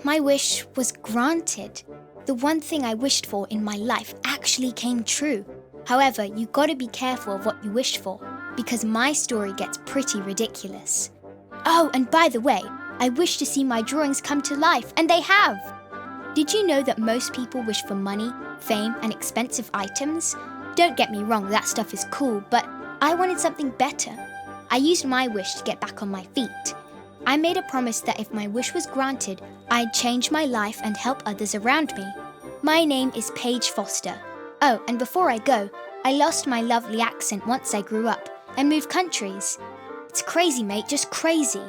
My wish was granted. The one thing I wished for in my life actually came true. However, you gotta be careful of what you wished for, because my story gets pretty ridiculous. Oh, and by the way, I wish to see my drawings come to life, and they have! Did you know that most people wish for money, fame, and expensive items? Don't get me wrong, that stuff is cool, but I wanted something better. I used my wish to get back on my feet. I made a promise that if my wish was granted, I'd change my life and help others around me. My name is Paige Foster. Oh, and before I go, I lost my lovely accent once I grew up and moved countries. It's crazy, mate, just crazy.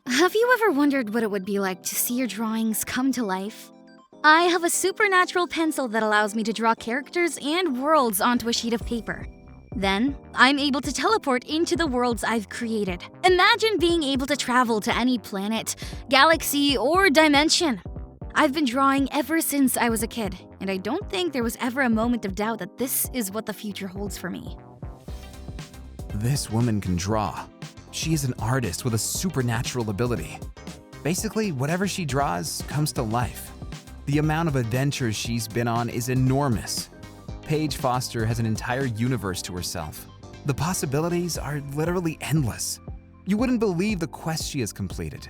Have you ever wondered what it would be like to see your drawings come to life? I have a supernatural pencil that allows me to draw characters and worlds onto a sheet of paper. Then, I'm able to teleport into the worlds I've created. Imagine being able to travel to any planet, galaxy, or dimension. I've been drawing ever since I was a kid, and I don't think there was ever a moment of doubt that this is what the future holds for me. This woman can draw. She is an artist with a supernatural ability. Basically, whatever she draws comes to life. The amount of adventures she's been on is enormous. Paige Foster has an entire universe to herself. The possibilities are literally endless. You wouldn't believe the quest she has completed.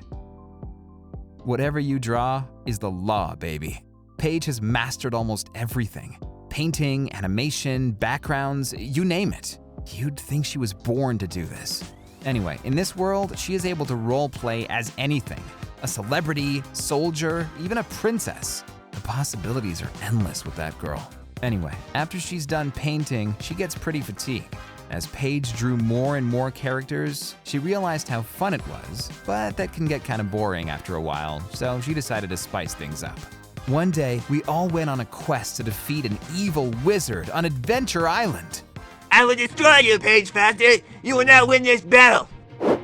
Whatever you draw is the law, baby. Paige has mastered almost everything. Painting, animation, backgrounds, you name it. You'd think she was born to do this. Anyway, in this world, she is able to role-play as anything. A celebrity, soldier, even a princess. The possibilities are endless with that girl. Anyway, after she's done painting, she gets pretty fatigued. As Paige drew more and more characters, she realized how fun it was, but that can get kind of boring after a while, so she decided to spice things up. One day, we all went on a quest to defeat an evil wizard on Adventure Island. I will destroy you, Paige Foster. You will not win this battle.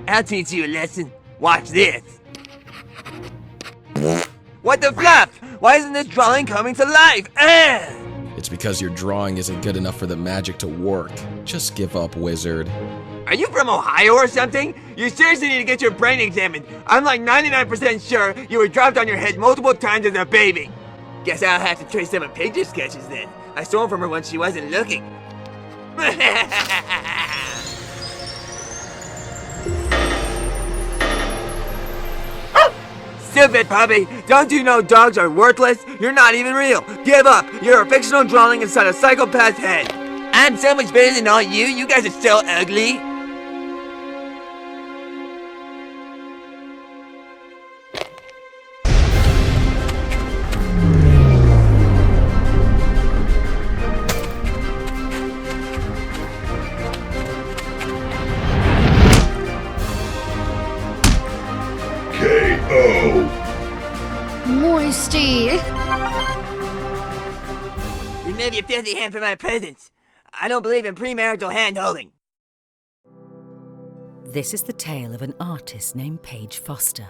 I'll teach you a lesson. Watch this. What the fluff? Why isn't this drawing coming to life? It's because your drawing isn't good enough for the magic to work. Just give up, wizard. Are you from Ohio or something? You seriously need to get your brain examined. I'm like 99% sure you were dropped on your head multiple times as a baby. Guess I'll have to trace some of Paige's sketches then. I stole them from her when she wasn't looking. Stupid puppy! Don't you know dogs are worthless? You're not even real! Give up! You're a fictional drawing inside a psychopath's head! I'm so much better than all you! You guys are so ugly! Moisty! Remove your filthy hand from my presence! I don't believe in premarital hand-holding! This is the tale of an artist named Paige Foster,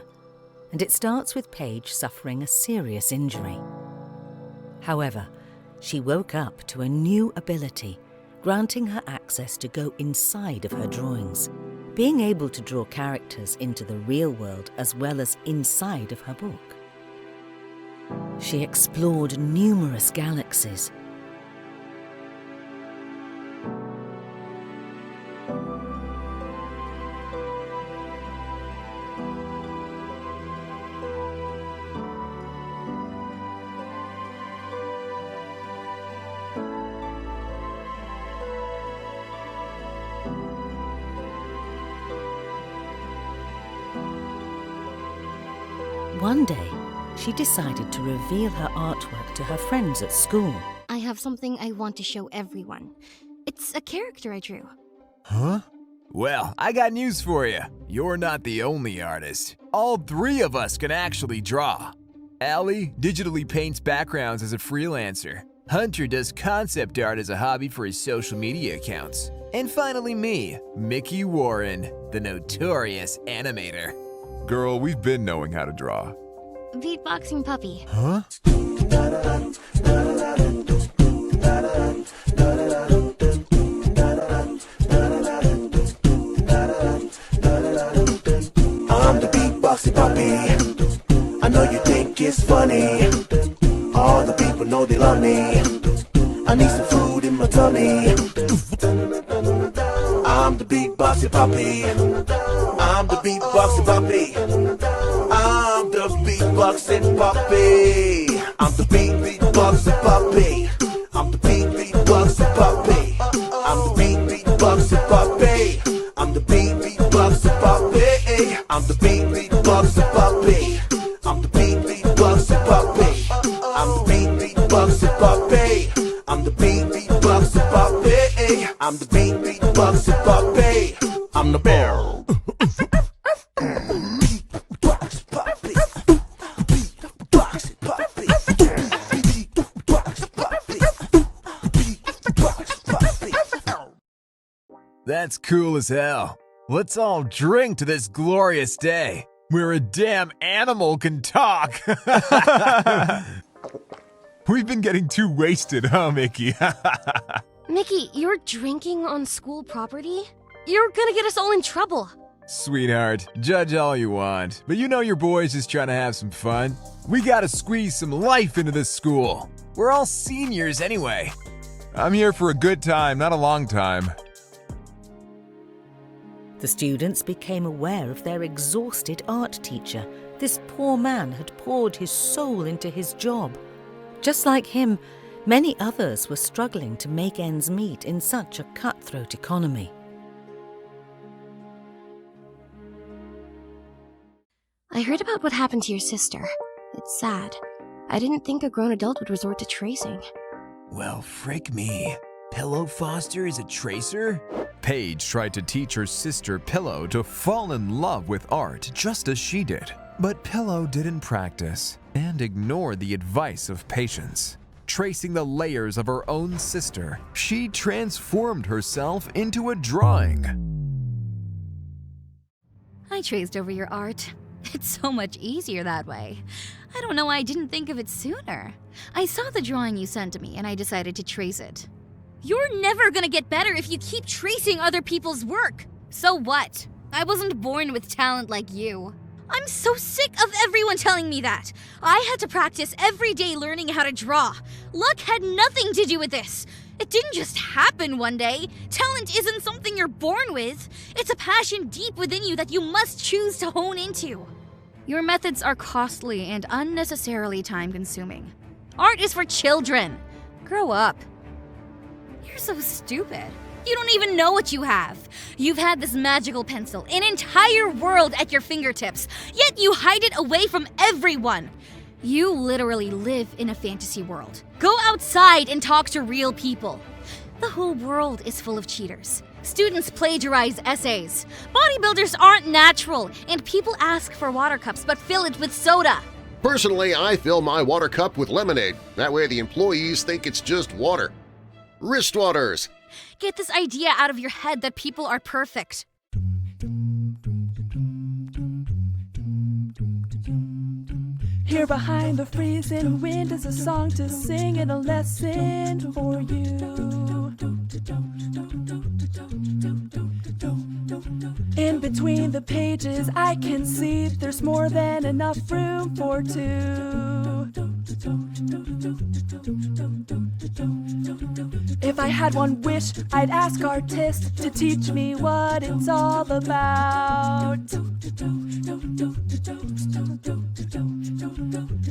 and it starts with Paige suffering a serious injury. However, she woke up to a new ability, granting her access to go inside of her drawings, being able to draw characters into the real world as well as inside of her book. She explored numerous galaxies. One day, she decided to reveal her artwork to her friends at school. I have something I want to show everyone. It's a character I drew. Huh? Well, I got news for you. You're not the only artist. All three of us can actually draw. Allie digitally paints backgrounds as a freelancer. Hunter does concept art as a hobby for his social media accounts. And finally me, Mickey Warren, the notorious animator. Girl, we've been knowing how to draw. Beatboxing puppy. Huh? boxy puppy. I know you think it's funny. All the people know they love me. I need some food in my tummy. I'm the big boxy puppy. I'm the big boxy puppy. I'm the big boxy puppy. I'm the big boxy puppy. I'm the big boxy puppy. I'm the big boxy puppy. I'm the big boxy puppy. I'm the big boxy puppy. I'm the big boxy puppy. I'm the big boxy puppy. I'm the big boxy puppy. I'm the big boxy puppy. I'm the bear. That's cool as hell. Let's all drink to this glorious day, where a damn animal can talk. We've been getting too wasted, huh, Mickey? Mickey, you're drinking on school property? You're gonna get us all in trouble. Sweetheart, judge all you want, but you know your boy's just trying to have some fun. We gotta squeeze some life into this school. We're all seniors anyway. I'm here for a good time, not a long time. The students became aware of their exhausted art teacher. This poor man had poured his soul into his job. Just like him, many others were struggling to make ends meet in such a cutthroat economy. I heard about what happened to your sister. It's sad. I didn't think a grown adult would resort to tracing. Well, frick me. Pillow Foster is a tracer? Paige tried to teach her sister Pillow to fall in love with art just as she did. But Pillow didn't practice and ignored the advice of Patience. Tracing the layers of her own sister, she transformed herself into a drawing. I traced over your art. It's so much easier that way. I don't know why I didn't think of it sooner. I saw the drawing you sent to me and I decided to trace it. You're never gonna get better if you keep tracing other people's work. So what? I wasn't born with talent like you. I'm so sick of everyone telling me that. I had to practice every day learning how to draw. Luck had nothing to do with this. It didn't just happen one day. Talent isn't something you're born with. It's a passion deep within you that you must choose to hone into. Your methods are costly and unnecessarily time-consuming. Art is for children. Grow up. You're so stupid. You don't even know what you have. You've had this magical pencil, an entire world at your fingertips, yet you hide it away from everyone. You literally live in a fantasy world. Go outside and talk to real people. The whole world is full of cheaters. Students plagiarize essays. Bodybuilders aren't natural, and people ask for water cups but fill it with soda. Personally, I fill my water cup with lemonade. That way the employees think it's just water. Wristwaters! Get this idea out of your head that people are perfect. Here behind the freezing wind is a song to sing and a lesson for you. In between the pages I can see there's more than enough room for two. If I had one wish, I'd ask artists to teach me what it's all about.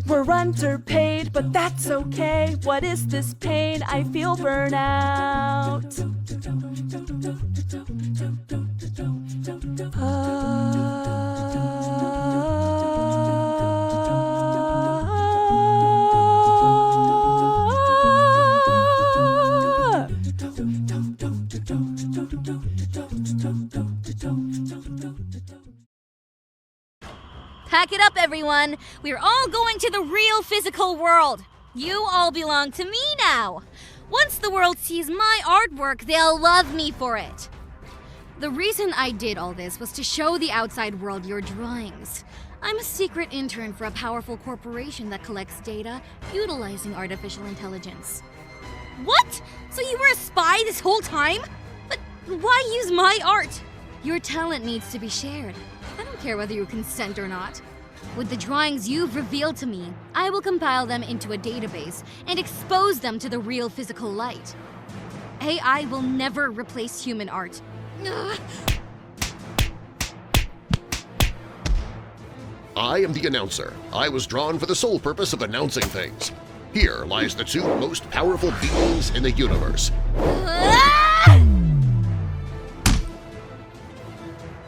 We're underpaid, but that's okay. What is this pain? I feel burnout. Pack it up, everyone. We're all going to the real physical world. You all belong to me now. Once the world sees my artwork, they'll love me for it. The reason I did all this was to show the outside world your drawings. I'm a secret intern for a powerful corporation that collects data utilizing artificial intelligence. What? So you were a spy this whole time? But why use my art? Your talent needs to be shared. I don't care whether you consent or not. With the drawings you've revealed to me, I will compile them into a database and expose them to the real physical light. AI will never replace human art. I am the announcer. I was drawn for the sole purpose of announcing things. Here lies the two most powerful beings in the universe.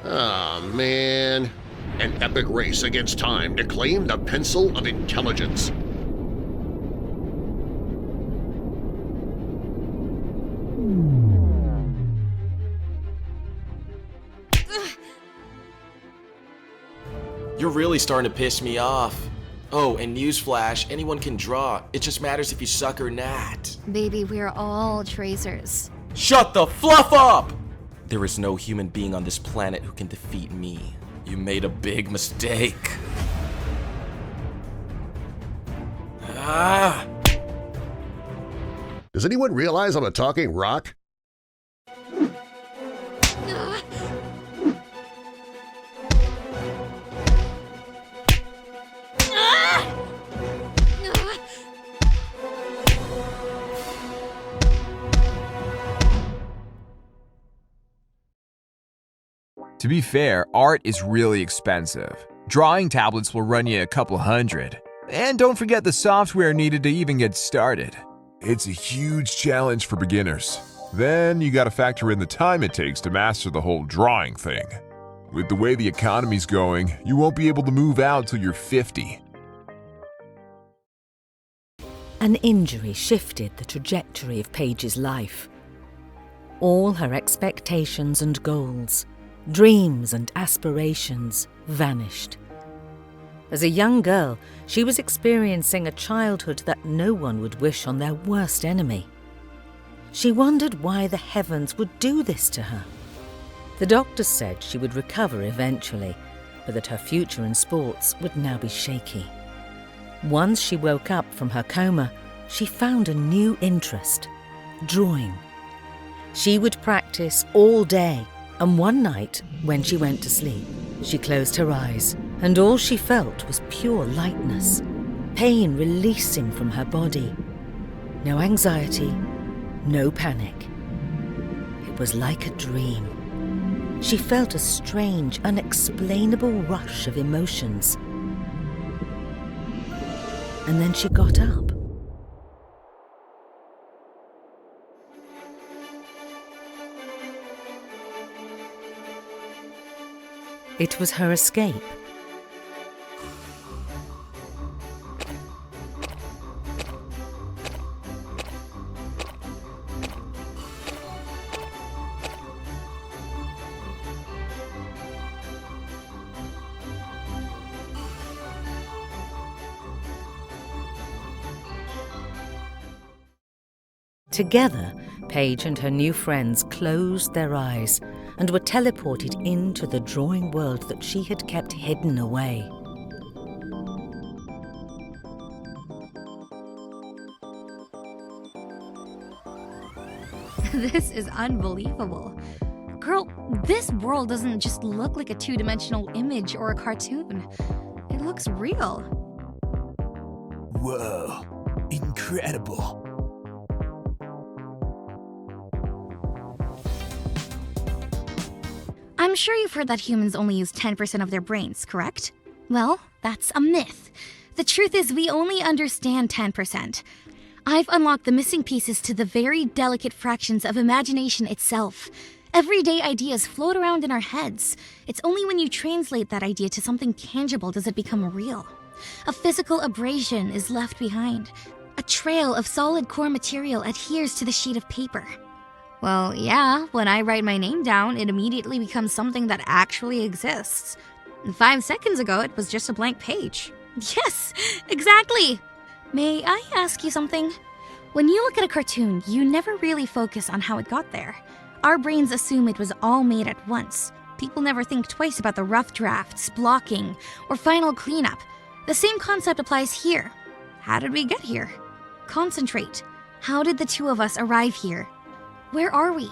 Ah, man. An epic race against time to claim the pencil of intelligence. You're really starting to piss me off. Oh, and newsflash, anyone can draw. It just matters if you suck or not. Baby, we're all tracers. Shut the fluff up! There is no human being on this planet who can defeat me. You made a big mistake. Ah! Does anyone realize I'm a talking rock? To be fair, art is really expensive. Drawing tablets will run you a couple hundred. And don't forget the software needed to even get started. It's a huge challenge for beginners. Then you gotta factor in the time it takes to master the whole drawing thing. With the way the economy's going, you won't be able to move out till you're 50. An injury shifted the trajectory of Paige's life. All her expectations and goals, dreams and aspirations vanished. As a young girl, she was experiencing a childhood that no one would wish on their worst enemy. She wondered why the heavens would do this to her. The doctors said she would recover eventually, but that her future in sports would now be shaky. Once she woke up from her coma, she found a new interest: drawing. She would practice all day, and one night, when she went to sleep, she closed her eyes, and all she felt was pure lightness, pain releasing from her body. No anxiety, no panic. It was like a dream. She felt a strange, unexplainable rush of emotions. And then she got up. It was her escape. Together, Paige and her new friends closed their eyes and were teleported into the drawing world that she had kept hidden away. This is unbelievable. Girl, this world doesn't just look like a two-dimensional image or a cartoon. It looks real. Whoa, incredible. I'm sure you've heard that humans only use 10% of their brains, correct? Well, that's a myth. The truth is we only understand 10%. I've unlocked the missing pieces to the very delicate fractions of imagination itself. Everyday ideas float around in our heads. It's only when you translate that idea to something tangible does it become real. A physical abrasion is left behind. A trail of solid core material adheres to the sheet of paper. Well, yeah, when I write my name down, it immediately becomes something that actually exists. 5 seconds ago, it was just a blank page. Yes, exactly! May I ask you something? When you look at a cartoon, you never really focus on how it got there. Our brains assume it was all made at once. People never think twice about the rough drafts, blocking, or final cleanup. The same concept applies here. How did we get here? Concentrate. How did the two of us arrive here? Where are we?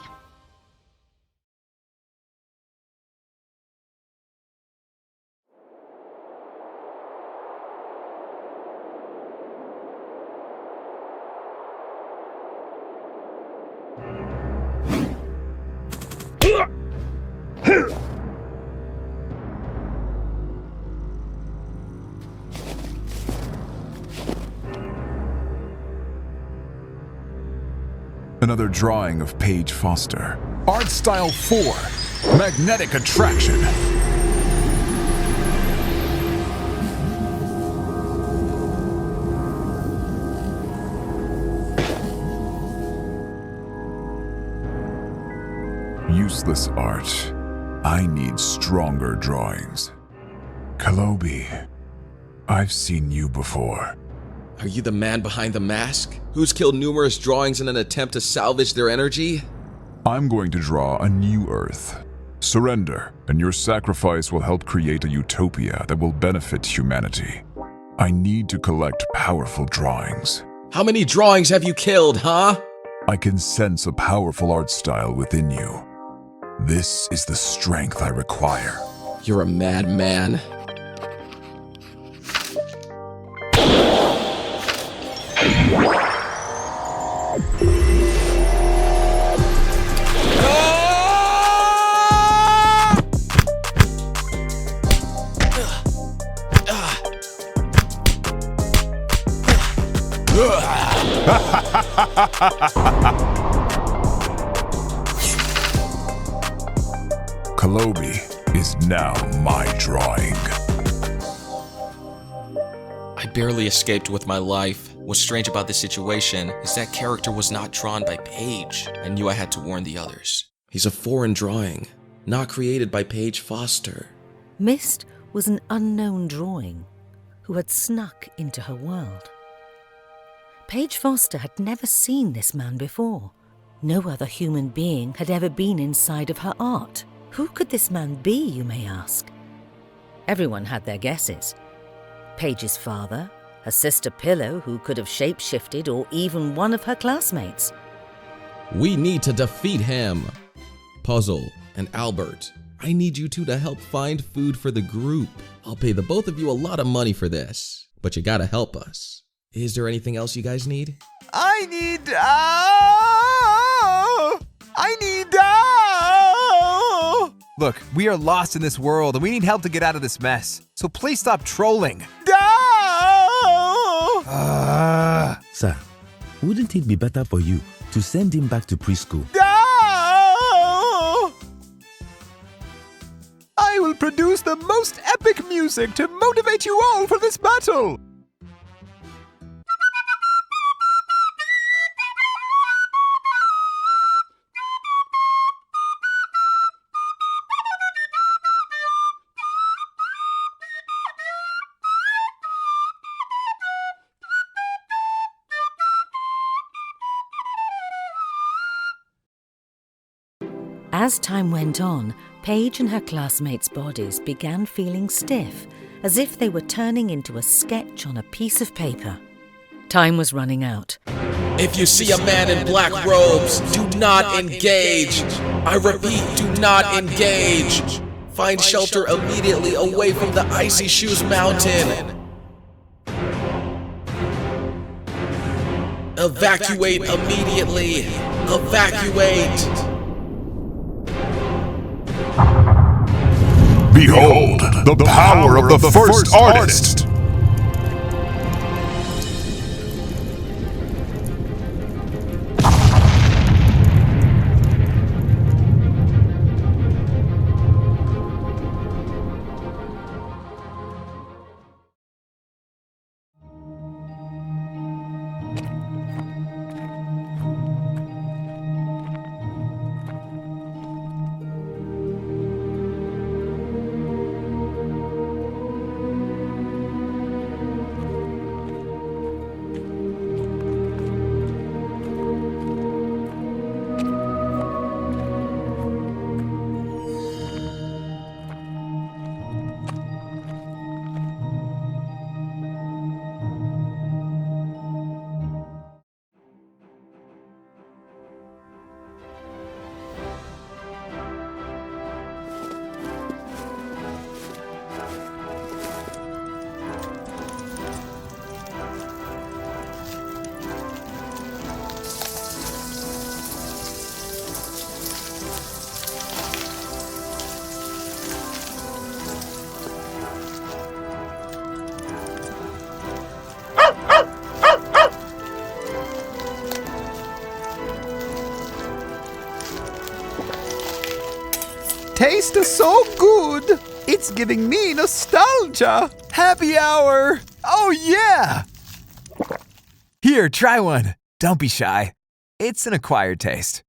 Another drawing of Paige Foster. Art Style 4. Magnetic Attraction. Useless art. I need stronger drawings. Calobi, I've seen you before. Are you the man behind the mask? Who's killed numerous drawings in an attempt to salvage their energy? I'm going to draw a new Earth. Surrender, and your sacrifice will help create a utopia that will benefit humanity. I need to collect powerful drawings. How many drawings have you killed, huh? I can sense a powerful art style within you. This is the strength I require. You're a madman. Calobi is now my drawing. I barely escaped with my life. What's strange about this situation is that character was not drawn by Paige. I knew I had to warn the others. He's a foreign drawing, not created by Paige Foster. Mist was an unknown drawing who had snuck into her world. Paige Foster had never seen this man before. No other human being had ever been inside of her art. Who could this man be, you may ask? Everyone had their guesses. Paige's father, her sister Pillow, who could have shape-shifted, or even one of her classmates. We need to defeat him. Puzzle and Albert, I need you two to help find food for the group. I'll pay the both of you a lot of money for this, but you gotta help us. Is there anything else you guys need? I need Look, we are lost in this world and we need help to get out of this mess. So please stop trolling. Sir, wouldn't it be better for you to send him back to preschool? I will produce the most epic music to motivate you all for this battle. As time went on, Paige and her classmates' bodies began feeling stiff, as if they were turning into a sketch on a piece of paper. Time was running out. If you see a man in black robes, do not engage. I repeat, do not engage. Find shelter immediately away from the Icy Shoes Mountain. Evacuate immediately. Evacuate. Behold, the power of the first artist! tastes so good. It's giving me nostalgia. Happy hour. Oh, yeah. Here, try one. Don't be shy. It's an acquired taste.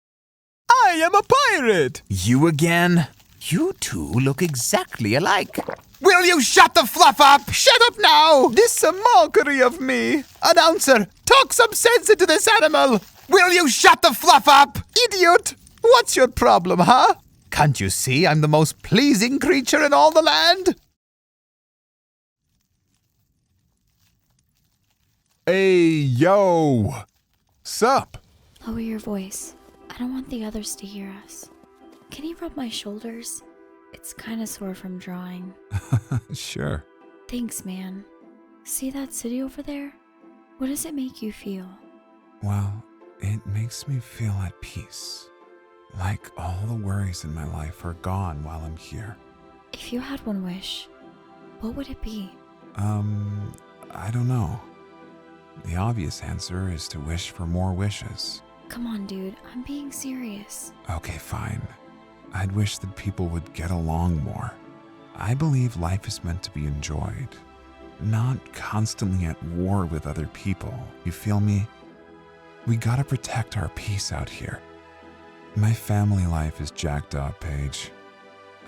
I am a pirate. You again? You two look exactly alike. Will you shut the fluff up? Shut up now. This is a mockery of me. Announcer, talk some sense into this animal. Will you shut the fluff up? Idiot. What's your problem, huh? Can't you see I'm the most pleasing creature in all the land? Hey, yo. Sup? Lower your voice. I don't want the others to hear us. Can you rub my shoulders? It's kind of sore from drawing. Sure. Thanks, man. See that city over there? What does it make you feel? Well, it makes me feel at peace. Like all the worries in my life are gone while I'm here. If you had one wish, what would it be? I don't know. The obvious answer is to wish for more wishes. Come on, dude. I'm being serious. Okay, fine. I'd wish that people would get along more. I believe life is meant to be enjoyed, not constantly at war with other people. You feel me? We gotta protect our peace out here. My family life is jacked up, Paige.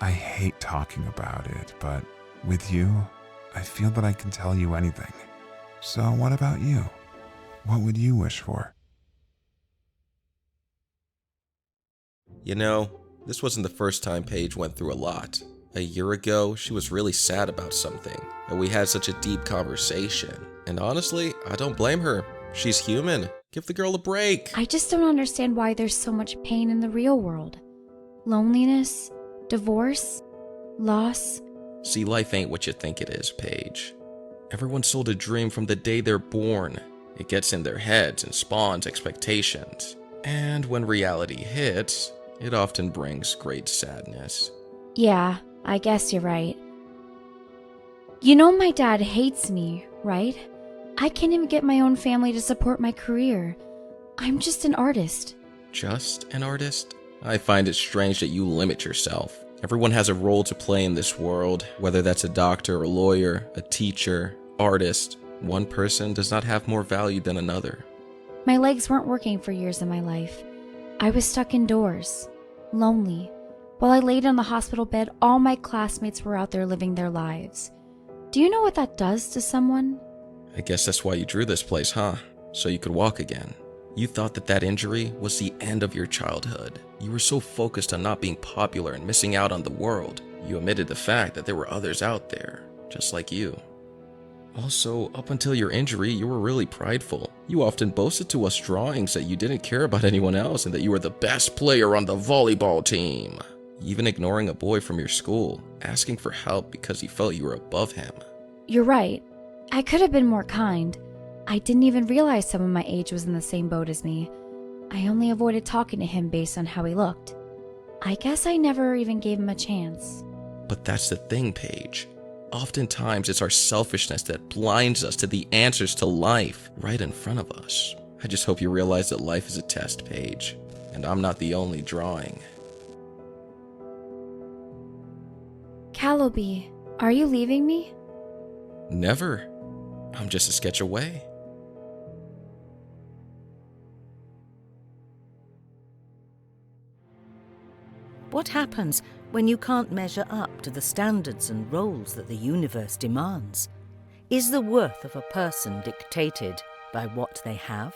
I hate talking about it, but with you, I feel that I can tell you anything. So what about you? What would you wish for? You know, this wasn't the first time Paige went through a lot. A year ago, she was really sad about something, and we had such a deep conversation. And honestly, I don't blame her. She's human. Give the girl a break. I just don't understand why there's so much pain in the real world. Loneliness, divorce, loss. See, life ain't what you think it is, Paige. Everyone's sold a dream from the day they're born. It gets in their heads and spawns expectations. And when reality hits, it often brings great sadness. Yeah, I guess you're right. You know my dad hates me, right? I can't even get my own family to support my career. I'm just an artist. Just an artist? I find it strange that you limit yourself. Everyone has a role to play in this world, whether that's a doctor, a lawyer, a teacher, artist. One person does not have more value than another. My legs weren't working for years in my life. I was stuck indoors, lonely. While I laid on the hospital bed, all my classmates were out there living their lives. Do you know what that does to someone? I guess that's why you drew this place, huh? So you could walk again. You thought that that injury was the end of your childhood. You were so focused on not being popular and missing out on the world. You omitted the fact that there were others out there, just like you. Also, up until your injury, you were really prideful. You often boasted to us drawings that you didn't care about anyone else and that you were the best player on the volleyball team. Even ignoring a boy from your school, asking for help because he felt you were above him. You're right. I could have been more kind. I didn't even realize someone my age was in the same boat as me. I only avoided talking to him based on how he looked. I guess I never even gave him a chance. But that's the thing, Paige. Oftentimes, it's our selfishness that blinds us to the answers to life right in front of us. I just hope you realize that life is a test, Paige, and I'm not the only drawing. Calobi, are you leaving me? Never. I'm just a sketch away. What happens when you can't measure up to the standards and roles that the universe demands? Is the worth of a person dictated by what they have?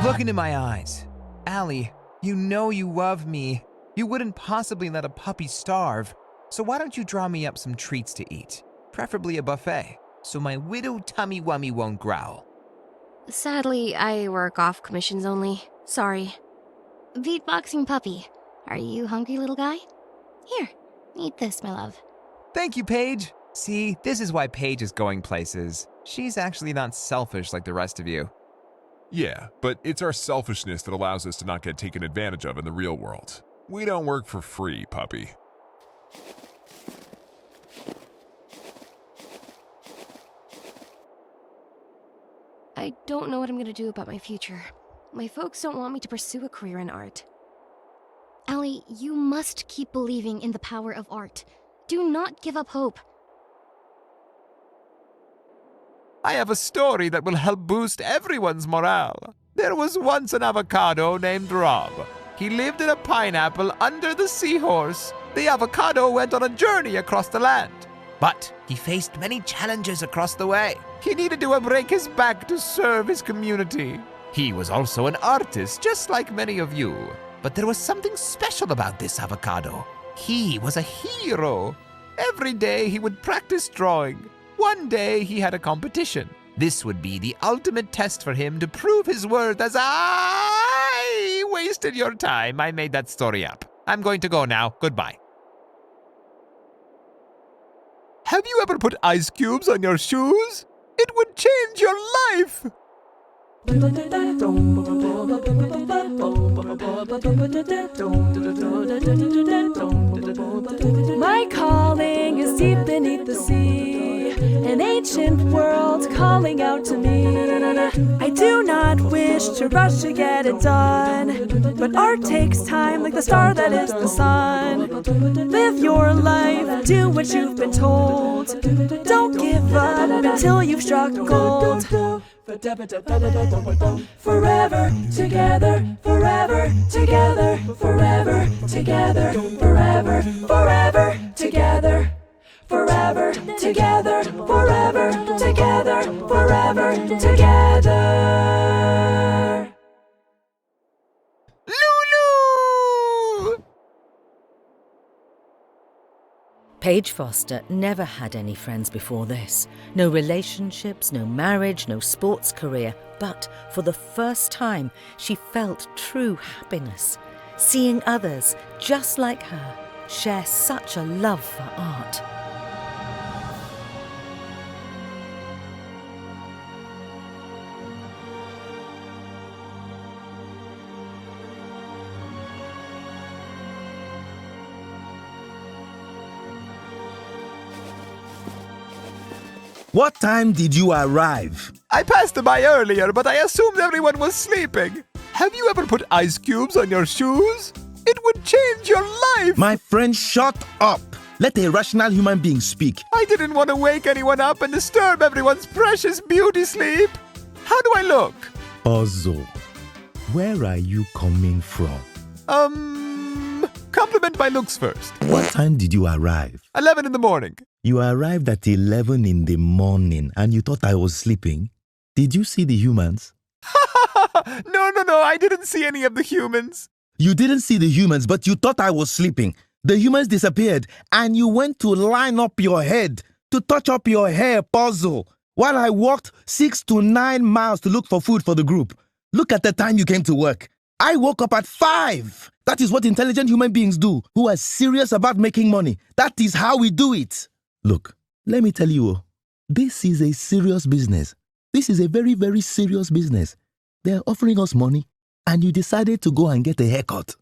Look into my eyes. Allie, you know you love me. You wouldn't possibly let a puppy starve. So why don't you draw me up some treats to eat? Preferably a buffet, so my widow tummy-wummy won't growl. Sadly, I work off commissions only. Sorry. Beatboxing puppy. Are you hungry, little guy? Here, eat this, my love. Thank you, Paige. See, this is why Paige is going places. She's actually not selfish like the rest of you. Yeah, but it's our selfishness that allows us to not get taken advantage of in the real world. We don't work for free, puppy. I don't know what I'm gonna do about my future. My folks don't want me to pursue a career in art. Allie, you must keep believing in the power of art. Do not give up hope. I have a story that will help boost everyone's morale. There was once an avocado named Rob. He lived in a pineapple under the seahorse. The avocado went on a journey across the land. But he faced many challenges across the way. He needed to break his back to serve his community. He was also an artist, just like many of you. But there was something special about this avocado. He was a hero. Every day he would practice drawing. One day he had a competition. This would be the ultimate test for him to prove his worth as I wasted your time. I made that story up. I'm going to go now. Goodbye. Have you ever put ice cubes on your shoes? It would change your life. My calling is deep beneath the sea, an ancient world calling out to me. I do not wish to rush to get it done, but art takes time like the star that is the sun. Live your life, do what you've been told. Don't give up until you've struck gold. Forever together, forever together, forever together, forever, forever together, forever together, forever together, forever together. Lulu! Paige Foster never had any friends before this. No relationships, no marriage, no sports career. But for the first time, she felt true happiness, seeing others, just like her, share such a love for art. What time did you arrive? I passed by earlier, but I assumed everyone was sleeping. Have you ever put ice cubes on your shoes? It would change your life. My friend, shut up. Let a rational human being speak. I didn't want to wake anyone up and disturb everyone's precious beauty sleep. How do I look? Puzzle. Where are you coming from? Compliment my looks first. What time did you arrive? 11 in the morning. You arrived at 11 in the morning and you thought I was sleeping. Did you see the humans? No, I didn't see any of the humans. You didn't see the humans, but you thought I was sleeping. The humans disappeared and you went to line up your head, to touch up your hair, Puzzle, while I walked 6 to 9 miles to look for food for the group. Look at the time you came to work. I woke up at 5. That is what intelligent human beings do, who are serious about making money. That is how we do it. Look, let me tell you, this is a serious business. This is a very, very serious business. They're offering us money, and you decided to go and get a haircut.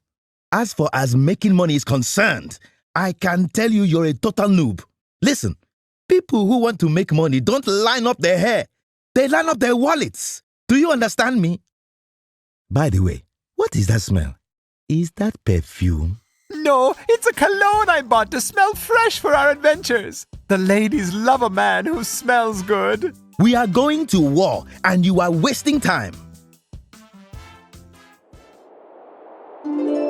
As making money is concerned, I can tell you you're a total noob. Listen, people who want to make money don't line up their hair. They line up their wallets. Do you understand me? By the way, what is that smell? Is that perfume? No, it's a cologne I bought to smell fresh for our adventures. The ladies love a man who smells good. We are going to war, and you are wasting time.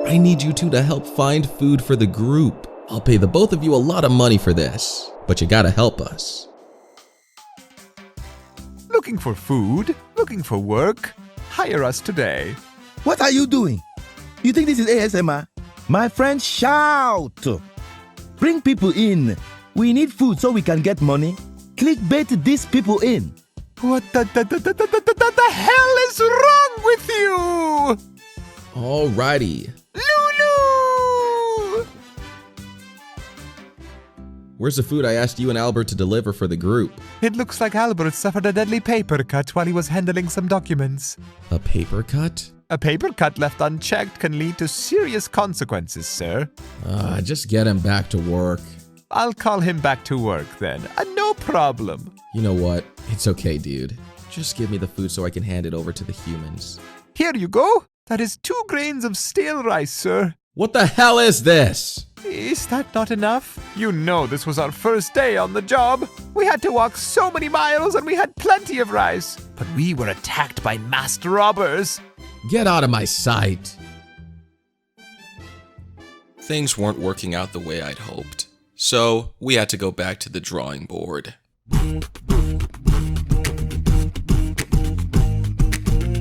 I need you two to help find food for the group. I'll pay the both of you a lot of money for this, but you gotta help us. Looking for food? Looking for work? Hire us today. What are you doing? You think this is ASMR? My friend, shout! Bring people in. We need food so we can get money. Clickbait these people in. What the hell is wrong with you? Alrighty. Lulu! Where's the food I asked you and Albert to deliver for the group? It looks like Albert suffered a deadly paper cut while he was handling some documents. A paper cut? A paper cut left unchecked can lead to serious consequences, sir. Just get him back to work. I'll call him back to work then. No problem. You know what? It's okay, dude. Just give me the food so I can hand it over to the humans. Here you go. That is 2 grains of stale rice, sir. What the hell is this? Is that not enough? You know this was our first day on the job. We had to walk so many miles and we had plenty of rice. But we were attacked by masked robbers. Get out of my sight. Things weren't working out the way I'd hoped, so we had to go back to the drawing board.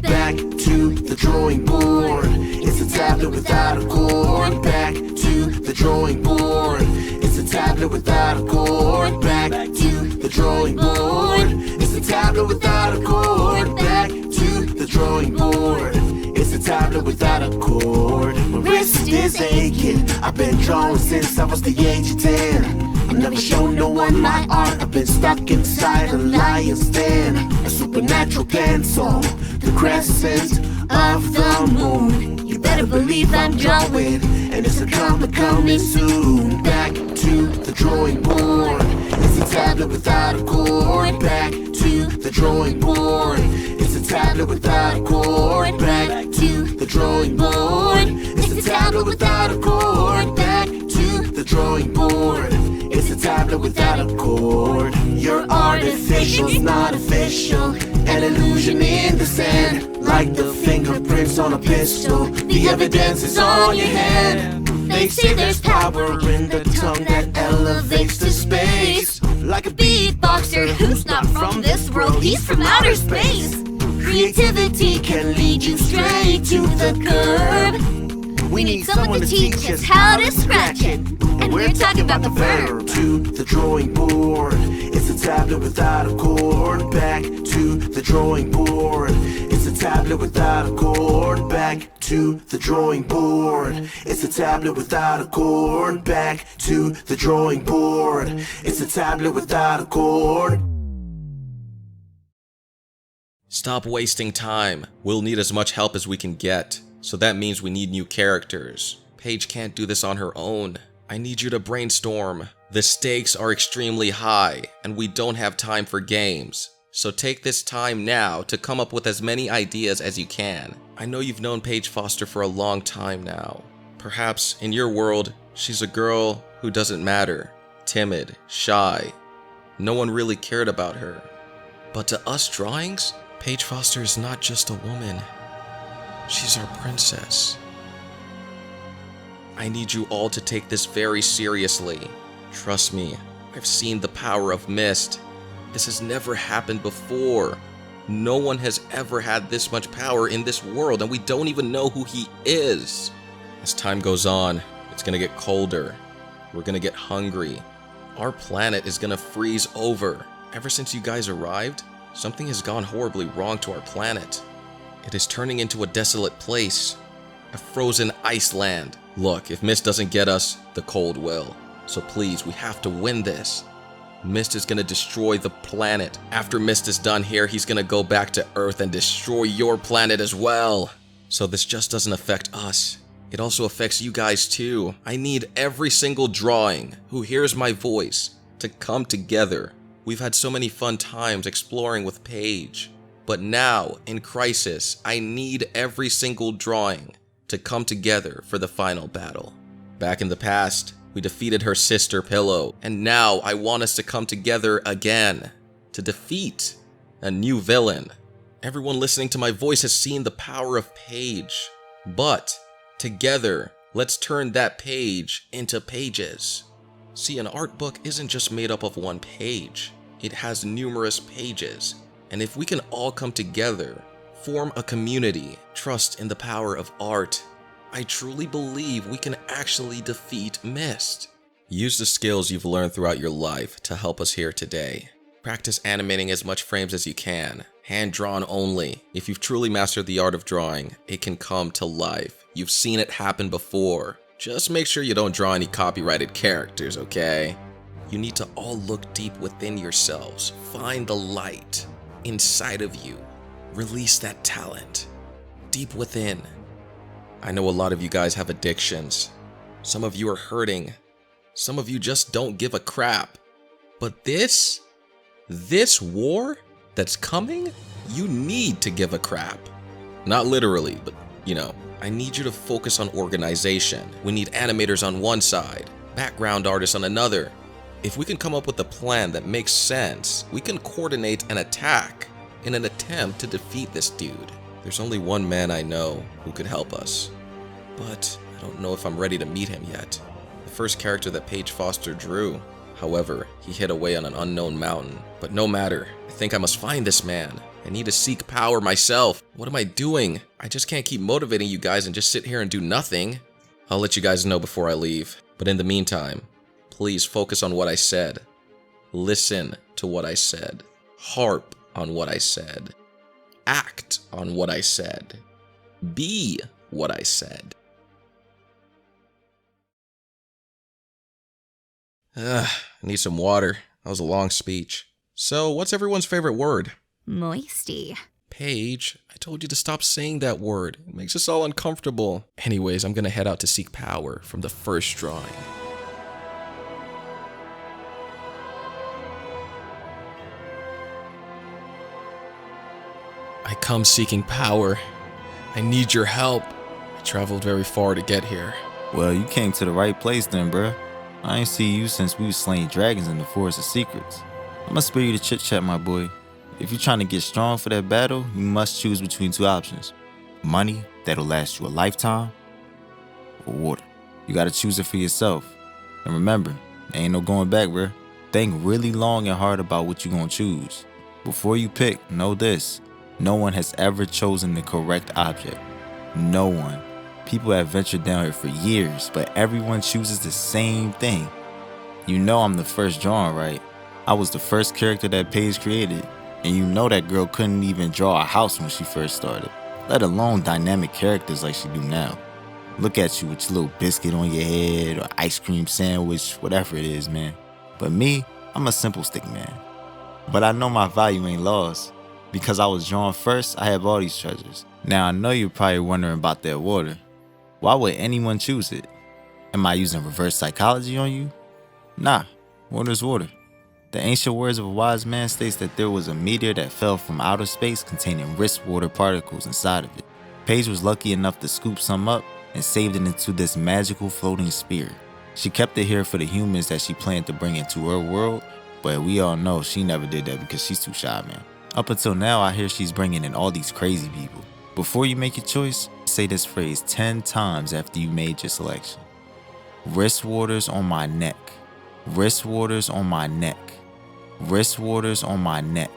Back to the drawing board. It's a tablet without a cord. Back to the drawing board. It's a tablet without a cord. Back to the drawing board. It's a tablet without a cord. Back to the drawing board. It's a tablet without a cord. My wrist is aching. I've been drawing since I was the age of 10. I've never shown no one my art. I've been stuck inside a lion's den. A supernatural pencil, the crescent of the moon. You better believe I'm drawing, and it's a comic coming soon. Back to the drawing board. It's a tablet without a cord. Back to the drawing board. It's a tablet without a cord. Back to the drawing board. It's a tablet without a cord. Back to the drawing board. It's a tablet without a cord. You're artificial, it's not official. An illusion in the sand, like the fingerprints on a pistol. The evidence is on your head. They say there's power in the tongue that elevates to space. Like a beatboxer who's not from this world, he's from outer space. Creativity can lead you straight to the curb. We need someone to teach us how to scratch it. And we're talking about the verb. To the drawing board. It's a tablet without a cord. Back to the drawing board. It's a tablet without a cord. Back to the drawing board. It's a tablet without a cord. Back to the drawing board. It's a tablet without a cord. Stop wasting time. We'll need as much help as we can get. So that means we need new characters. Paige can't do this on her own. I need you to brainstorm. The stakes are extremely high, and we don't have time for games. So take this time now to come up with as many ideas as you can. I know you've known Paige Foster for a long time now. Perhaps in your world, she's a girl who doesn't matter. Timid, shy. No one really cared about her. But to us drawings, Paige Foster is not just a woman. She's our princess. I need you all to take this very seriously. Trust me, I've seen the power of mist. This has never happened before. No one has ever had this much power in this world, and we don't even know who he is. As time goes on, it's gonna get colder. We're gonna get hungry. Our planet is gonna freeze over. Ever since you guys arrived, something has gone horribly wrong to our planet. It is turning into a desolate place. A frozen ice land. Look, if Mist doesn't get us, the cold will. So please, we have to win this. Mist is gonna destroy the planet. After Mist is done here, he's gonna go back to Earth and destroy your planet as well. So this just doesn't affect us. It also affects you guys too. I need every single drawing who hears my voice to come together. We've had so many fun times exploring with Paige. But now, in Crisis, I need every single drawing to come together for the final battle. Back in the past, we defeated her sister Pillow, and now I want us to come together again to defeat a new villain. Everyone listening to my voice has seen the power of Paige, but together, let's turn that page into pages. See, an art book isn't just made up of one page. It has numerous pages, and if we can all come together, form a community, trust in the power of art, I truly believe we can actually defeat Mist. Use the skills you've learned throughout your life to help us here today. Practice animating as much frames as you can, hand-drawn only. If you've truly mastered the art of drawing, it can come to life. You've seen it happen before. Just make sure you don't draw any copyrighted characters, okay? You need to all look deep within yourselves. Find the light inside of you. Release that talent deep within. I know a lot of you guys have addictions. Some of you are hurting. Some of you just don't give a crap. But this war that's coming, you need to give a crap. Not literally, but I need you to focus on organization. We need animators on one side, background artists on another. If we can come up with a plan that makes sense, we can coordinate an attack in an attempt to defeat this dude. There's only one man I know who could help us, but I don't know if I'm ready to meet him yet. The first character that Paige Foster drew, however, he hid away on an unknown mountain. But no matter, I think I must find this man. I need to seek power myself. What am I doing? I just can't keep motivating you guys and just sit here and do nothing. I'll let you guys know before I leave, but in the meantime, please focus on what I said. Listen to what I said. Harp on what I said. Act on what I said. Be what I said. I need some water. That was a long speech. So, what's everyone's favorite word? Moisty. Paige, I told you to stop saying that word. It makes us all uncomfortable. Anyways, I'm gonna head out to seek power from the first drawing. I come seeking power. I need your help. I traveled very far to get here. Well, you came to the right place then, bruh. I ain't see you since we was slaying dragons in the Forest of Secrets. I'ma spare you the chit-chat, my boy. If you're trying to get strong for that battle, you must choose between two options. Money that'll last you a lifetime, or water. You gotta choose it for yourself. And remember, there ain't no going back, bruh. Think really long and hard about what you gonna choose. Before you pick, know this. No one has ever chosen the correct object. No one. People have ventured down here for years, but everyone chooses the same thing. You know I'm the first drawing, right? I was the first character that Paige created, and you know that girl couldn't even draw a house when she first started, let alone dynamic characters like she do now. Look at you with your little biscuit on your head or ice cream sandwich, whatever it is, man. But me, I'm a simple stick man. But I know my value ain't lost. Because I was drawn first, I have all these treasures. Now I know you're probably wondering about that water. Why would anyone choose it? Am I using reverse psychology on you? Nah, water's water. The ancient words of a wise man states that there was a meteor that fell from outer space containing rich water particles inside of it. Paige was lucky enough to scoop some up and saved it into this magical floating sphere. She kept it here for the humans that she planned to bring into her world, but we all know she never did that because she's too shy, man. Up until now, I hear she's bringing in all these crazy people. Before you make your choice, say this phrase 10 times after you made your selection. Wrist waters on my neck. Wrist waters on my neck. Wrist waters on my neck.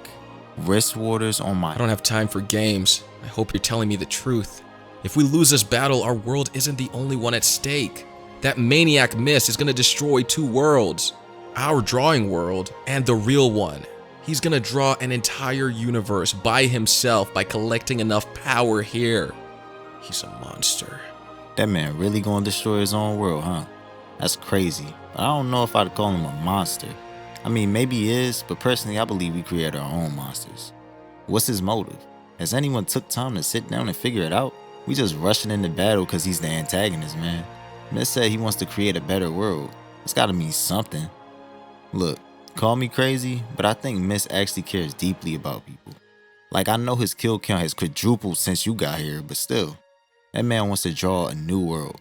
Wrist waters on my... I don't have time for games. I hope you're telling me the truth. If we lose this battle, our world isn't the only one at stake. That maniac Mist is gonna destroy 2 worlds. Our drawing world and the real one. He's gonna draw an entire universe by himself by collecting enough power here. He's a monster. That man really gonna destroy his own world, huh? That's crazy, but I don't know if I'd call him a monster. I mean, maybe he is, but personally I believe we create our own monsters. What's his motive? Has anyone took time to sit down and figure it out? We just rushing into battle because he's the antagonist, man. Mist said he wants to create a better world. It's gotta mean something. Look, call me crazy, but I think Mist actually cares deeply about people. Like, I know his kill count has quadrupled since you got here, but still, that man wants to draw a new world.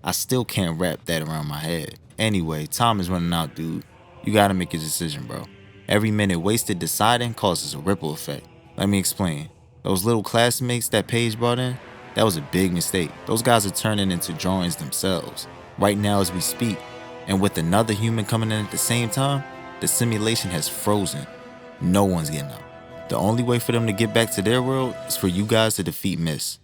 I still can't wrap that around my head. Anyway, time is running out, dude. You gotta make a decision, bro. Every minute wasted deciding causes a ripple effect. Let me explain. Those little classmates that Paige brought in, that was a big mistake. Those guys are turning into drawings themselves. Right now as we speak, and with another human coming in at the same time, the simulation has frozen. No one's getting out. The only way for them to get back to their world is for you guys to defeat Mist.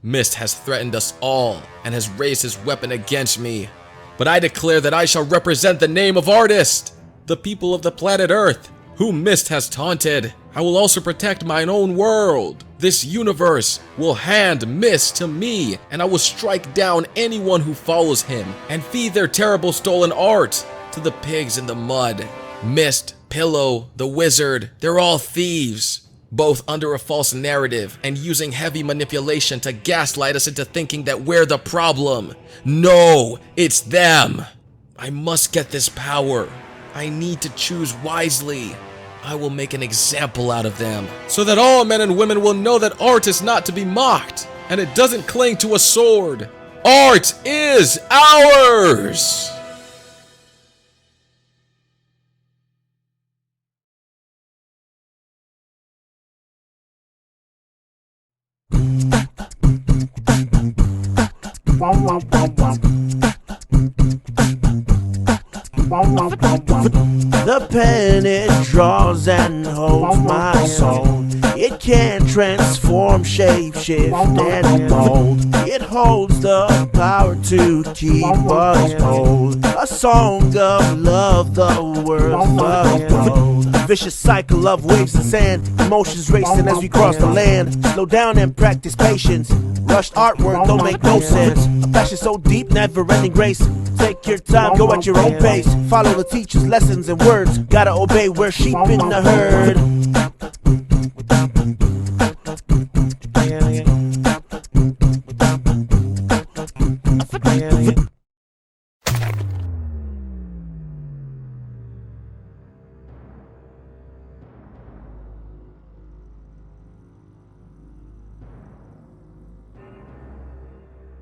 Mist has threatened us all and has raised his weapon against me. But I declare that I shall represent the name of Artist, the people of the planet Earth, whom Mist has taunted. I will also protect mine own world. This universe will hand Mist to me, and I will strike down anyone who follows him and feed their terrible stolen art. to the pigs in the mud. Mist, Pillow, the Wizard, they're all thieves, both under a false narrative and using heavy manipulation to gaslight us into thinking that we're the problem. No, it's them. I must get this power. I need to choose wisely. I will make an example out of them, so that all men and women will know that art is not to be mocked, and it doesn't cling to a sword. Art is ours! The pen, it draws and holds my soul. It can transform, shape, shift, and mold. It holds the power to keep us whole. A song of love, the worth of gold. Vicious cycle of waves and sand, emotions racing as we cross the land. Slow down and practice patience. Rushed artwork don't make no sense. A passion so deep, never-ending grace. Take your time, go at your own pace. Follow the teacher's lessons and words. Gotta obey, we're sheep in the herd.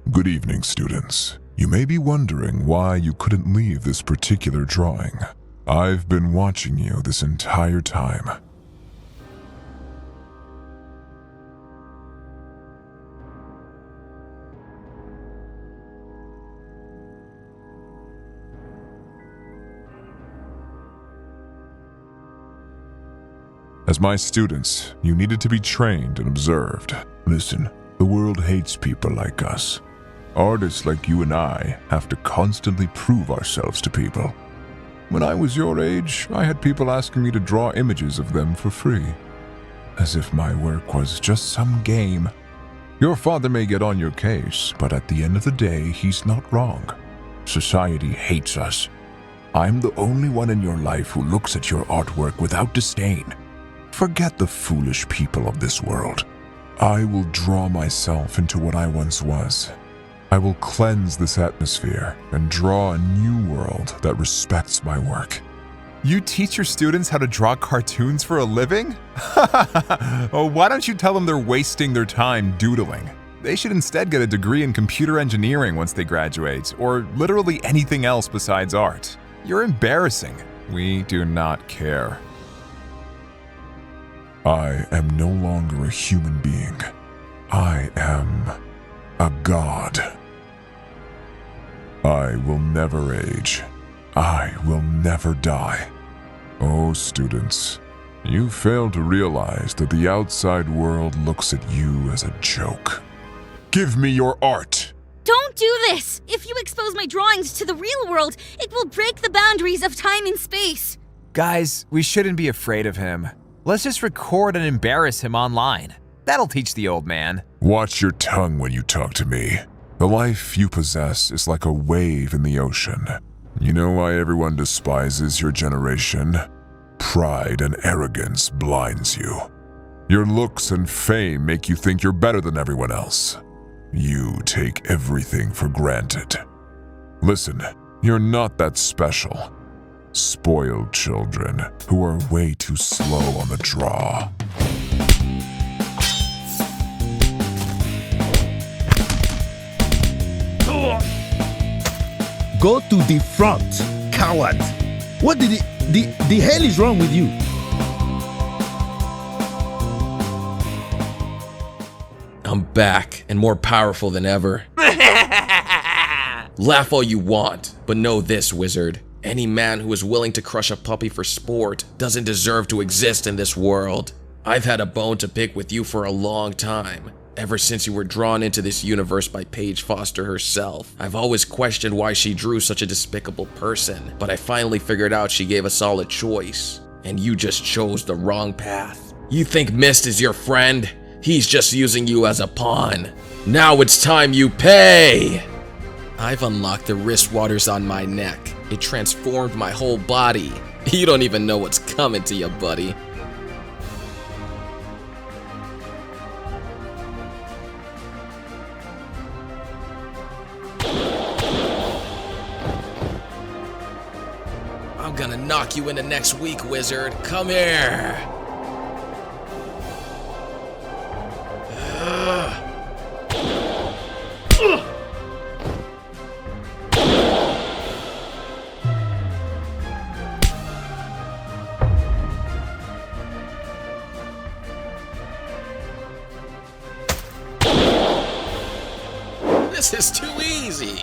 Good evening, students. You may be wondering why you couldn't leave this particular drawing. I've been watching you this entire time. As my students, you needed to be trained and observed. Listen, the world hates people like us. Artists like you and I have to constantly prove ourselves to people. When I was your age, I had people asking me to draw images of them for free, as if my work was just some game. Your father may get on your case, but at the end of the day, he's not wrong. Society hates us. I'm the only one in your life who looks at your artwork without disdain. Forget the foolish people of this world. I will draw myself into what I once was. I will cleanse this atmosphere and draw a new world that respects my work. You teach your students how to draw cartoons for a living? Oh, why don't you tell them they're wasting their time doodling? They should instead get a degree in computer engineering once they graduate, or literally anything else besides art. You're embarrassing. We do not care. I am no longer a human being. I am a god. I will never age. I will never die. Oh, students, you fail to realize that the outside world looks at you as a joke. Give me your art! Don't do this! If you expose my drawings to the real world, it will break the boundaries of time and space. Guys, we shouldn't be afraid of him. Let's just record and embarrass him online. That'll teach the old man. Watch your tongue when you talk to me. The life you possess is like a wave in the ocean. You know why everyone despises your generation? Pride and arrogance blinds you. Your looks and fame make you think you're better than everyone else. You take everything for granted. Listen, you're not that special. Spoiled children who are way too slow on the draw. Go to the front, coward. What the hell is wrong with you? I'm back and more powerful than ever. Laugh all you want, but know this, wizard. Any man who is willing to crush a puppy for sport doesn't deserve to exist in this world. I've had a bone to pick with you for a long time. Ever since you were drawn into this universe by Paige Foster herself, I've always questioned why she drew such a despicable person, but I finally figured out she gave a solid choice, and you just chose the wrong path. You think Mist is your friend? He's just using you as a pawn. Now it's time you pay! I've unlocked the wrist waters on my neck. It transformed my whole body. You don't even know what's coming to you, buddy. I'm gonna knock you into next week, wizard. Come here. This is too easy.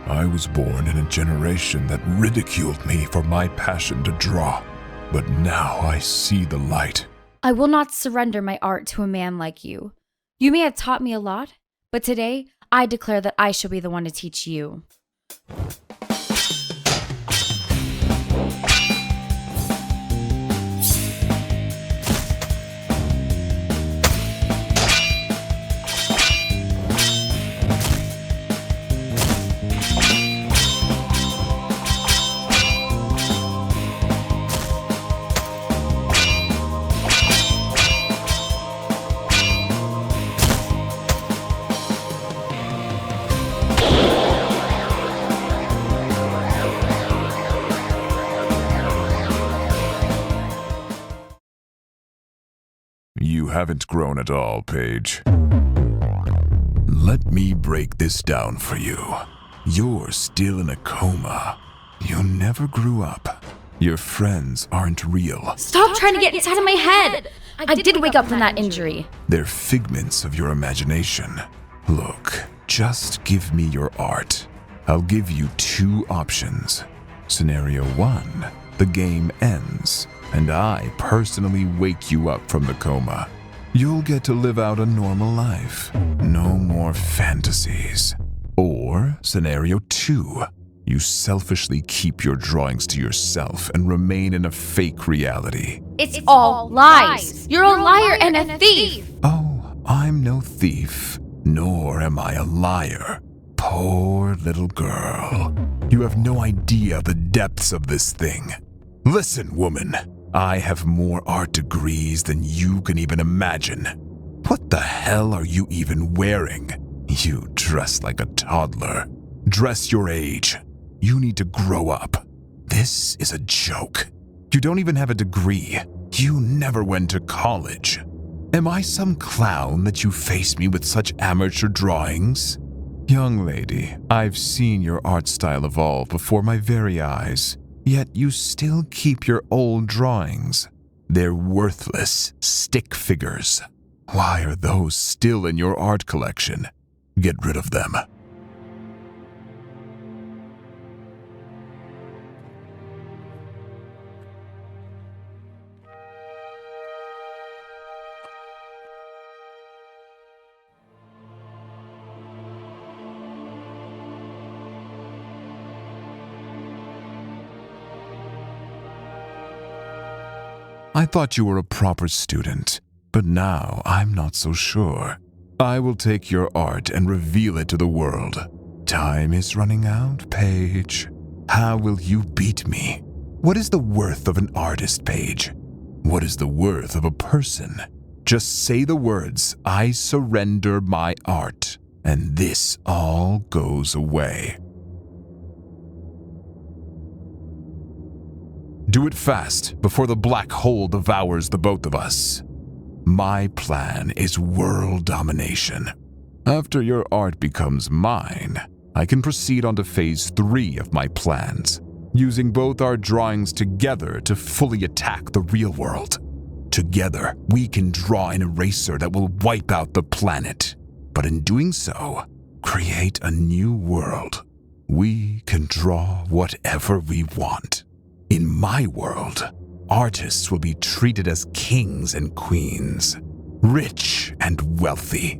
I was born in a generation that ridiculed me for my passion to draw, but now I see the light. I will not surrender my art to a man like you. You may have taught me a lot, but today I declare that I shall be the one to teach you. You haven't grown at all, Paige. Let me break this down for you. You're still in a coma. You never grew up. Your friends aren't real. Stop trying to get inside of my head! I did wake up from that injury. They're figments of your imagination. Look, just give me your art. I'll give you two options. Scenario 1, the game ends, and I personally wake you up from the coma. You'll get to live out a normal life. No more fantasies. Or Scenario 2, you selfishly keep your drawings to yourself and remain in a fake reality. It's all lies! You're a liar and a thief! Oh, I'm no thief, nor am I a liar. Poor little girl. You have no idea the depths of this thing. Listen, woman. I have more art degrees than you can even imagine. What the hell are you even wearing? You dress like a toddler. Dress your age. You need to grow up. This is a joke. You don't even have a degree. You never went to college. Am I some clown that you face me with such amateur drawings? Young lady, I've seen your art style evolve before my very eyes. Yet you still keep your old drawings. They're worthless stick figures. Why are those still in your art collection? Get rid of them. I thought you were a proper student, but now I'm not so sure. I will take your art and reveal it to the world. Time is running out, Paige. How will you beat me? What is the worth of an artist, Paige? What is the worth of a person? Just say the words, I surrender my art, and this all goes away. Do it fast before the black hole devours the both of us. My plan is world domination. After your art becomes mine, I can proceed on to phase 3 of my plans, using both our drawings together to fully attack the real world. Together, we can draw an eraser that will wipe out the planet, but in doing so, create a new world. We can draw whatever we want. In my world, artists will be treated as kings and queens, rich and wealthy.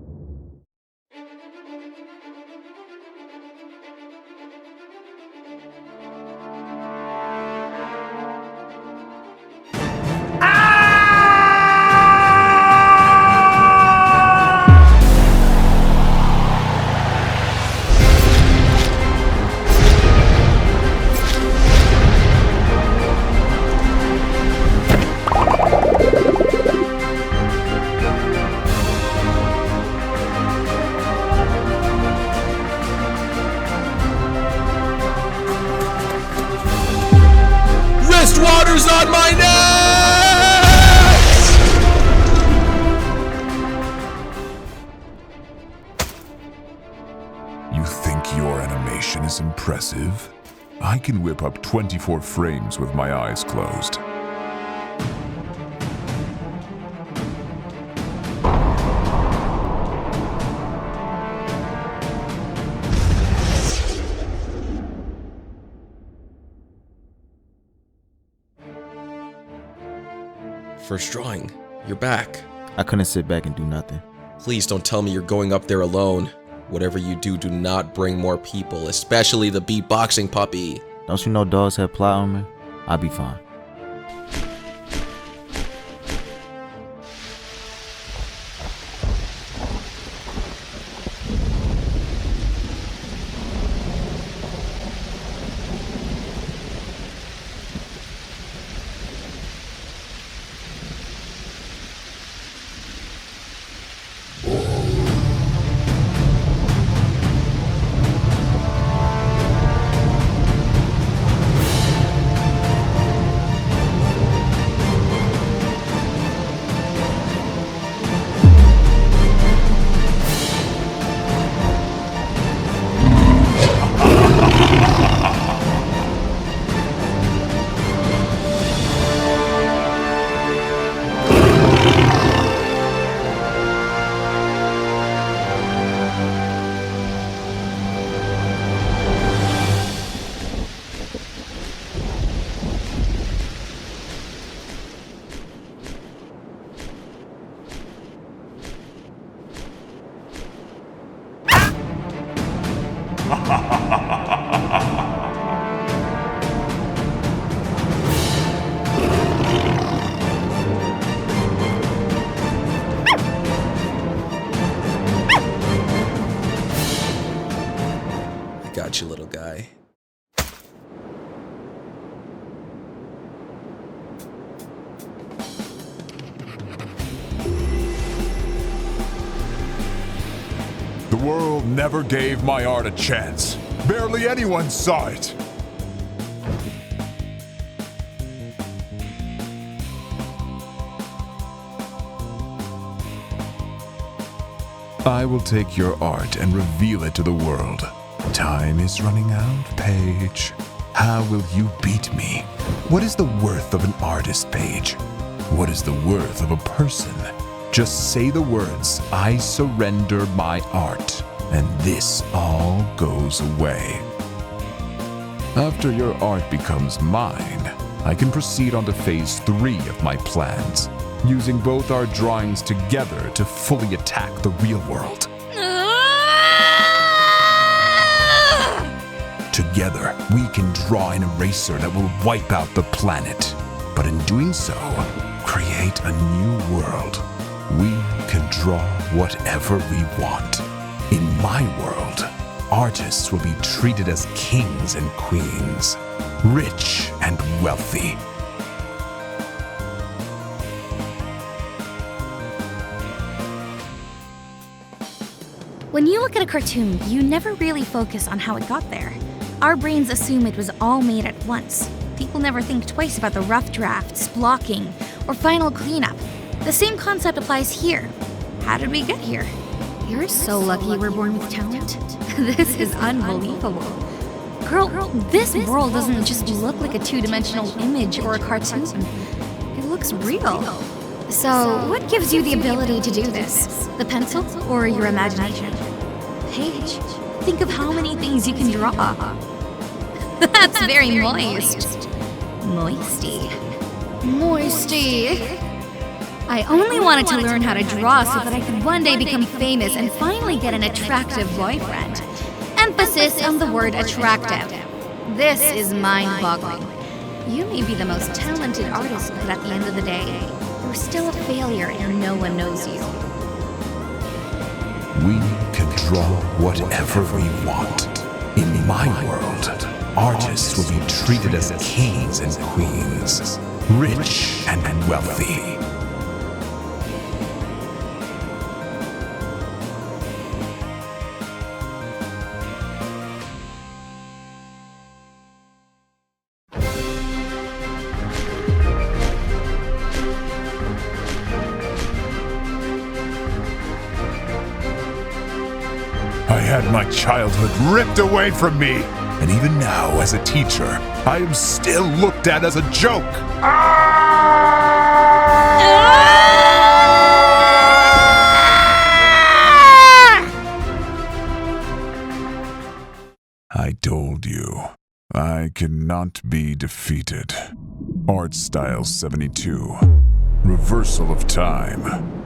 Water's on my neck! You think your animation is impressive? I can whip up 24 frames with my eyes closed. First drawing, you're back. I couldn't sit back and do nothing. Please don't tell me you're going up there alone. Whatever you do, do not bring more people, especially the beatboxing puppy. Don't you know dogs have plot armor? I'll be fine. Got you, little guy. The world never gave my art a chance. Barely anyone saw it. I will take your art and reveal it to the world. Time is running out, Paige. How will you beat me? What is the worth of an artist, Paige? What is the worth of a person? Just say the words, I surrender my art, and this all goes away. After your art becomes mine, I can proceed on to phase 3 of my plans, using both our drawings together to fully attack the real world. Together, we can draw an eraser that will wipe out the planet. But in doing so, create a new world. We can draw whatever we want. In my world, artists will be treated as kings and queens, rich and wealthy. When you look at a cartoon, you never really focus on how it got there. Our brains assume it was all made at once. People never think twice about the rough drafts, blocking, or final cleanup. The same concept applies here. How did we get here? You're so lucky you were born with talent. This is unbelievable. Girl, this world doesn't just look like a two-dimensional image or a cartoon. It looks real. So, what gives you the ability to do this? The pencil or your imagination? Paige, think of how many things you can draw. That's very moist. Moisty. Moisty. I only wanted to learn how to draw so that I could one day become famous and finally get an attractive boyfriend. Emphasis on the word attractive. This is mind-boggling. You may be the most talented artist, but at the end of the day, you're still a failure and no one knows you. We can draw whatever we want. In my world, artists will be treated as kings and queens, rich and wealthy. I had my childhood ripped away from me, and even now, as a teacher, I am still looked at as a joke. I told you, I cannot be defeated. Art Style 72. Reversal of time.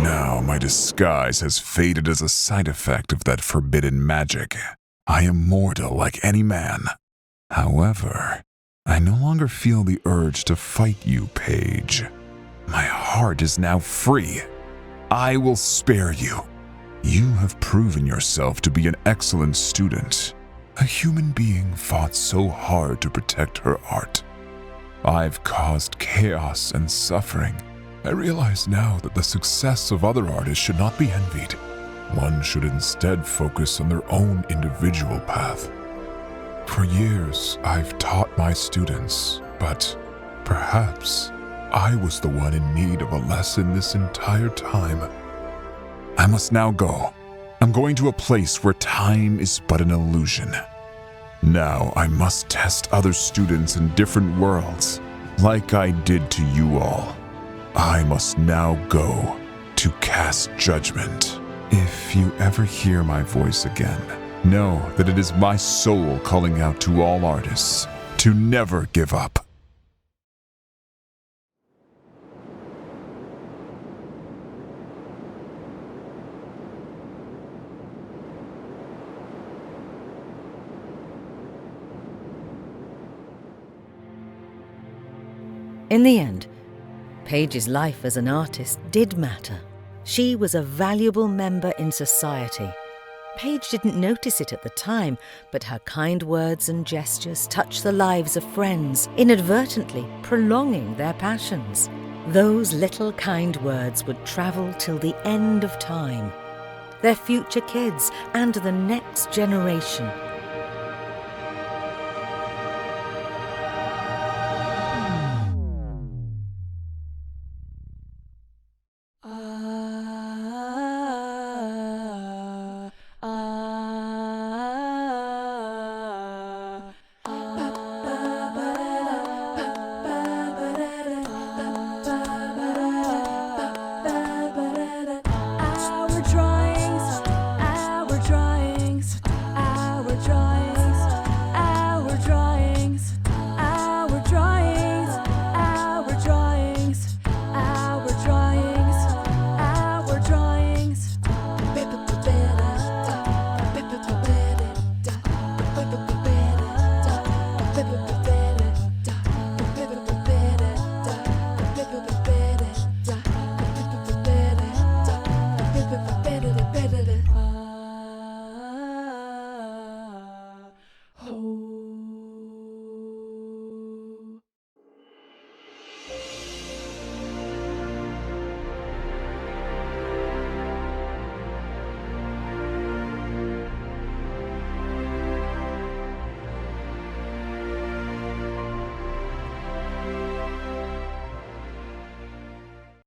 Now my disguise has faded as a side effect of that forbidden magic. I am mortal like any man. However, I no longer feel the urge to fight you, Paige. My heart is now free. I will spare you. You have proven yourself to be an excellent student. A human being fought so hard to protect her art. I've caused chaos and suffering. I realize now that the success of other artists should not be envied. One should instead focus on their own individual path. For years, I've taught my students, but perhaps I was the one in need of a lesson this entire time. I must now go. I'm going to a place where time is but an illusion. Now I must test other students in different worlds, like I did to you all. I must now go to cast judgment. If you ever hear my voice again, know that it is my soul calling out to all artists to never give up. In the end, Paige's life as an artist did matter. She was a valuable member in society. Paige didn't notice it at the time, but her kind words and gestures touched the lives of friends, inadvertently prolonging their passions. Those little kind words would travel till the end of time. Their future kids and the next generation